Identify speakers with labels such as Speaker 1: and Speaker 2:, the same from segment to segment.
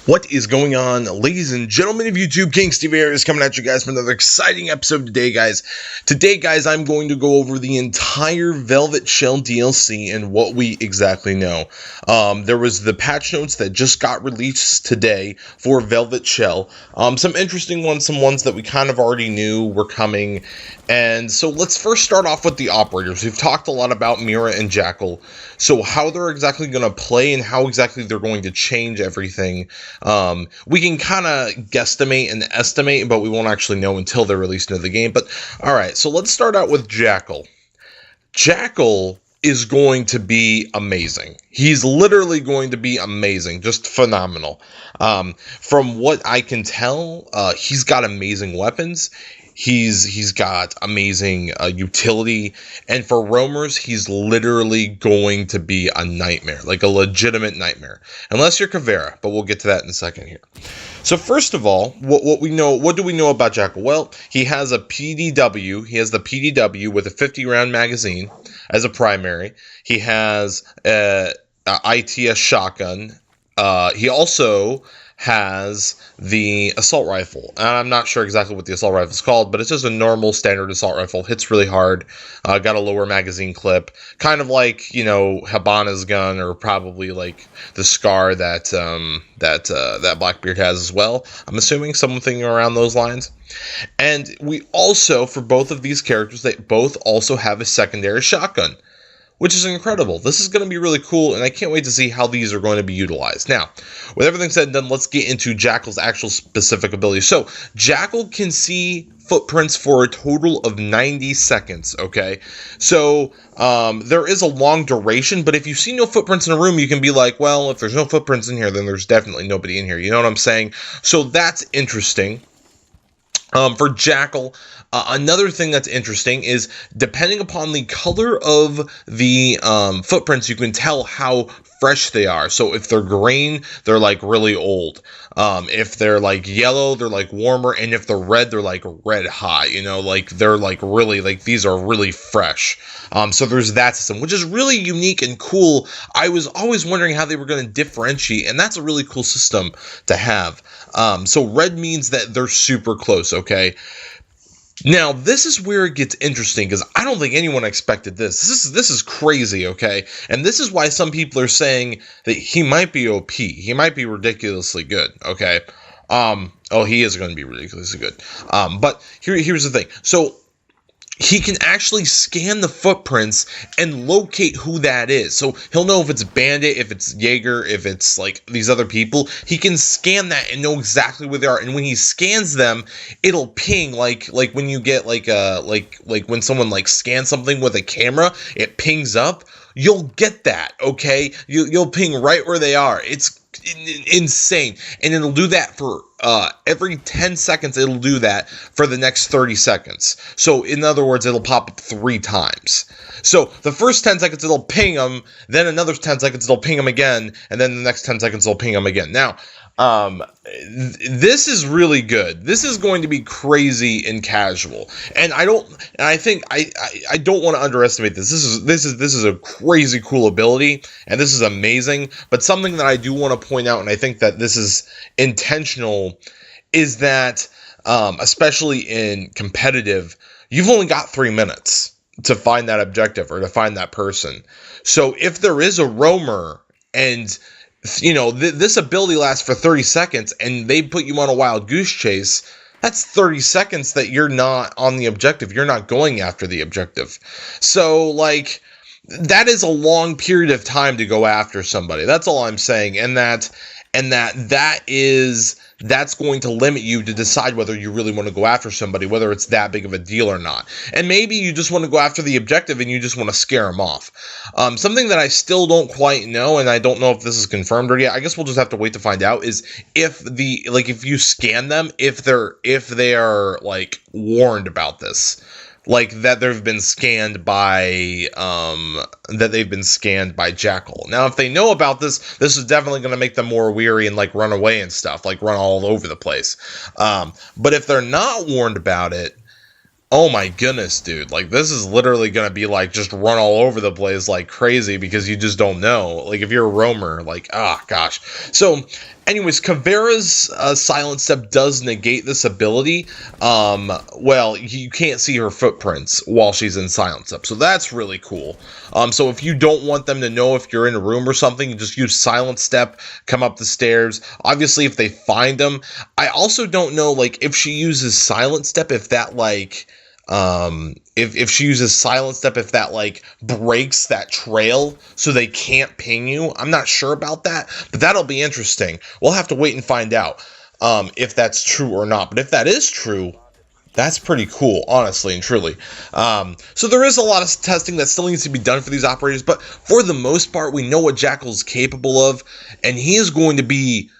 Speaker 1: What is going on, ladies and gentlemen of YouTube? King Steve here is coming at you guys for another exciting episode today, guys. Today, guys, I'm going to go over the entire Velvet Shell DLC and what we exactly know. There was the patch notes that just got released today for Velvet Shell. Some interesting ones, some ones that we kind of already knew were coming. And so let's first start off with the operators. We've talked a lot about Mira and Jackal. So how they're exactly going to play and how exactly they're going to change everything. We can kind of guesstimate and estimate, but we won't actually know until they're released into the game. But all right, so let's start out with Jackal. Jackal is going to be amazing. He's literally going to be amazing, just phenomenal. From what I can tell, he's got amazing weapons. He's got amazing utility, and for roamers, he's literally going to be a nightmare, like a legitimate nightmare, unless you're Caveira, but we'll get to that in a second here. So first of all, what do we know about Jackal? Well, he has a PDW. He has the PDW with a 50-round magazine as a primary. He has a ITS shotgun. He also has the assault rifle. And I'm not sure exactly what the assault rifle is called, but it's just a normal standard assault rifle. Hits really hard. Got a lower magazine clip, kind of like, you know, Habana's gun, or probably like the Scar that Blackbeard has as well. I'm assuming something around those lines. And we also, for both of these characters, they both also have a secondary shotgun, which is incredible. This is going to be really cool, and I can't wait to see how these are going to be utilized. Now, with everything said and done, let's get into Jackal's actual specific abilities. So, Jackal can see footprints for a total of 90 seconds, okay? So, there is a long duration, but if you see no footprints in a room, you can be like, well, if there's no footprints in here, then there's definitely nobody in here. You know what I'm saying? So, that's interesting. For Jackal, another thing that's interesting is, depending upon the color of the footprints, you can tell how fresh they are. So if they're green, they're like really old. If they're like yellow, they're like warmer. And if they're red, they're like red hot. You know, like they're like really, like these are really fresh. So there's that system, which is really unique and cool. I was always wondering how they were going to differentiate, and that's a really cool system to have. So red means that they're super close, okay? Now, this is where it gets interesting, because I don't think anyone expected this. This is crazy, okay? And this is why some people are saying that he might be OP. He might be ridiculously good, okay? He is going to be ridiculously good. But here's the thing. So he can actually scan the footprints and locate who that is. So he'll know if it's Bandit, if it's Jaeger, if it's like these other people. He can scan that and know exactly where they are. And when he scans them, it'll ping like when you get like when someone like scans something with a camera, it pings up. You'll get that, okay? You'll ping right where they are. It's insane. And it'll do that for every 10 seconds. It'll do that for the next 30 seconds. So in other words, it'll pop up 3 times. So the first 10 seconds it'll ping them, then another 10 seconds it'll ping them again, and then the next 10 seconds it'll ping them again. Now, this is really good. This is going to be crazy and casual. And I don't want to underestimate this. This is a crazy cool ability, and this is amazing. But something that I do want to point out, and I think that this is intentional, is that especially in competitive, you've only got 3 minutes to find that objective or to find that person. So if there is a roamer and you know, this ability lasts for 30 seconds and they put you on a wild goose chase, that's 30 seconds that you're not on the objective. You're not going after the objective. So, like, that is a long period of time to go after somebody. That's all I'm saying. And that's going to limit you to decide whether you really want to go after somebody, whether it's that big of a deal or not. And maybe you just want to go after the objective and you just want to scare them off. Something that I still don't quite know, and I don't know if this is confirmed or yet, I guess we'll just have to wait to find out, is if you scan them, if they are like warned about this. Like that they've been scanned by Jackal. Now, if they know about this is definitely going to make them more weary and like run away and stuff, like run all over the place. But if they're not warned about it, oh my goodness, dude, like this is literally going to be like just run all over the place like crazy because you just don't know. Like if you're a roamer, like, gosh. So Anyways, Kavera's silent step does negate this ability. Well, you can't see her footprints while she's in silent step, so that's really cool. So if you don't want them to know if you're in a room or something, you just use silent step, come up the stairs. Obviously, if they find them, I also don't know, like, if she uses silent step, if that, like, if she uses silent step, if that, like, breaks that trail so they can't ping you. I'm not sure about that, but that'll be interesting. We'll have to wait and find out if that's true or not. But if that is true, that's pretty cool, honestly and truly. So there is a lot of testing that still needs to be done for these operators, but for the most part, we know what Jackal's capable of, and he is going to be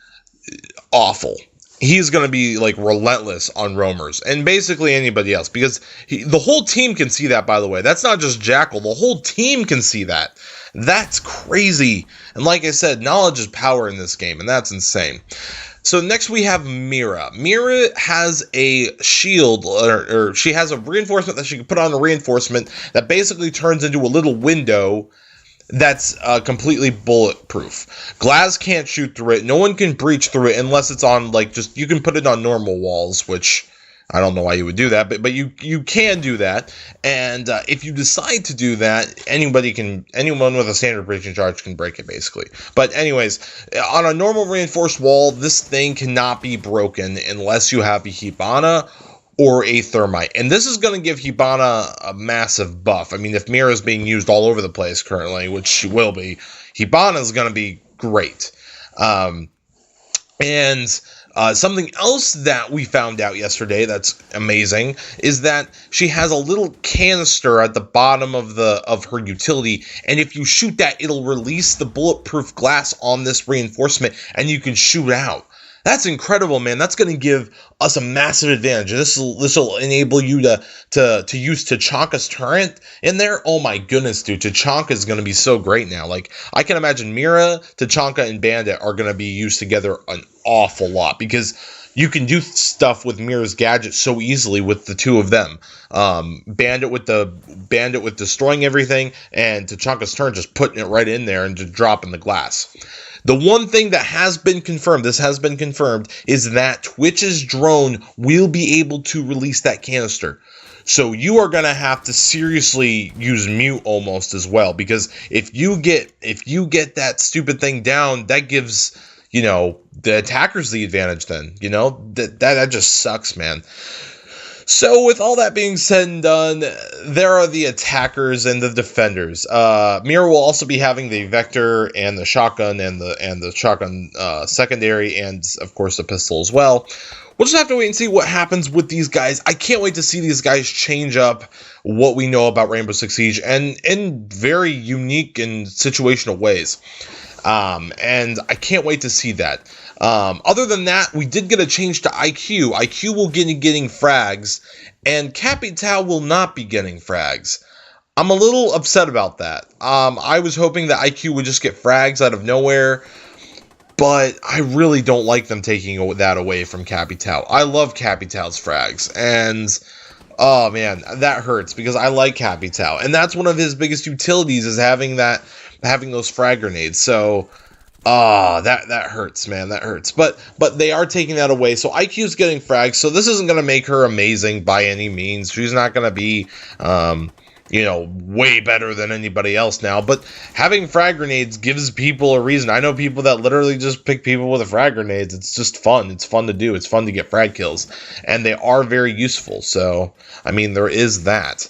Speaker 1: awful. He's going to be, like, relentless on roamers and basically anybody else, because the whole team can see that, by the way. That's not just Jackal. The whole team can see that. That's crazy. And like I said, knowledge is power in this game, and that's insane. So next we have Mira. Mira has a shield, or she has a reinforcement that she can put on a reinforcement that basically turns into a little window that's completely bulletproof. Glass can't shoot through it. No one can breach through it unless it's on, like, just, you can put it on normal walls, which I don't know why you would do that, but you can do that. And if you decide to do that, anyone with a standard breaching charge can break it, basically. But anyways, on a normal reinforced wall, this thing cannot be broken unless you have a Hibana or a Thermite. And this is going to give Hibana a massive buff. I mean, if Mira is being used all over the place currently, which she will be, Hibana is going to be great. Something else that we found out yesterday that's amazing is that she has a little canister at the bottom of her utility, and if you shoot that, it'll release the bulletproof glass on this reinforcement, and you can shoot out. That's incredible, man. That's going to give us a massive advantage. This will enable you to use Tachanka's turret in there. Oh my goodness, dude. Tachanka is going to be so great now. Like, I can imagine Mira, Tachanka, and Bandit are going to be used together an awful lot, because you can do stuff with Mira's gadget so easily with the two of them. Bandit with destroying everything, and Tachanka's turn just putting it right in there and just dropping the glass. The one thing that has been confirmed, is that Twitch's drone will be able to release that canister. So you are going to have to seriously use mute almost as well, because if you get that stupid thing down, that gives, the attackers the advantage then, that just sucks, man. So with all that being said and done, there are the attackers and the defenders. Mira will also be having the Vector and the shotgun and the shotgun secondary, and of course the pistol as well. We'll just have to wait and see what happens with these guys. I can't wait to see these guys change up what we know about Rainbow Six Siege, and in very unique and situational ways. And I can't wait to see that. Other than that, we did get a change to IQ. IQ will be getting frags, and Capital will not be getting frags. I'm a little upset about that. I was hoping that IQ would just get frags out of nowhere, but I really don't like them taking that away from Capital. I love Capital's frags, and oh man, that hurts, because I like Capital, and that's one of his biggest utilities, is having those frag grenades. So that hurts, man. That hurts. But they are taking that away. So IQ's getting frags. So this isn't going to make her amazing by any means. She's not going to be, way better than anybody else now. But having frag grenades gives people a reason. I know people that literally just pick people with the frag grenades. It's just fun. It's fun to do. It's fun to get frag kills. And they are very useful. So, I mean, there is that.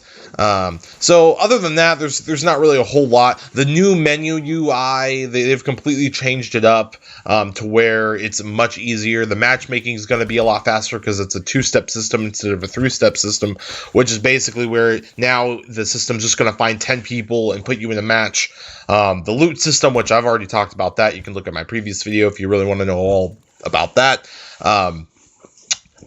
Speaker 1: So other than that, there's not really a whole lot. The new menu UI, they've completely changed it up to where it's much easier. The matchmaking is going to be a lot faster because it's a 2-step system instead of a 3-step system, which is basically where now the system's just going to find 10 people and put you in a match. The loot system, which I've already talked about that. You can look at my previous video if you really want to know all about that.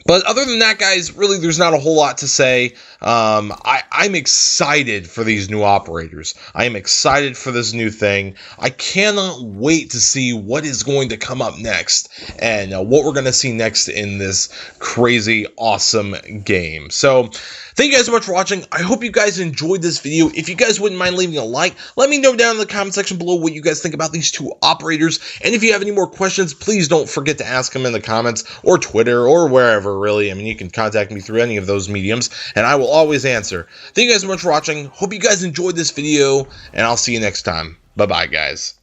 Speaker 1: But other than that, guys, really, there's not a whole lot to say. I'm excited for these new operators. I am excited for this new thing. I cannot wait to see what is going to come up next and what we're going to see next in this crazy, awesome game. So, thank you guys so much for watching. I hope you guys enjoyed this video. If you guys wouldn't mind leaving a like, let me know down in the comment section below what you guys think about these two operators. And if you have any more questions, please don't forget to ask them in the comments or Twitter or wherever, really. I mean, you can contact me through any of those mediums, and I will always answer. Thank you guys so much for watching. Hope you guys enjoyed this video, and I'll see you next time. Bye-bye, guys.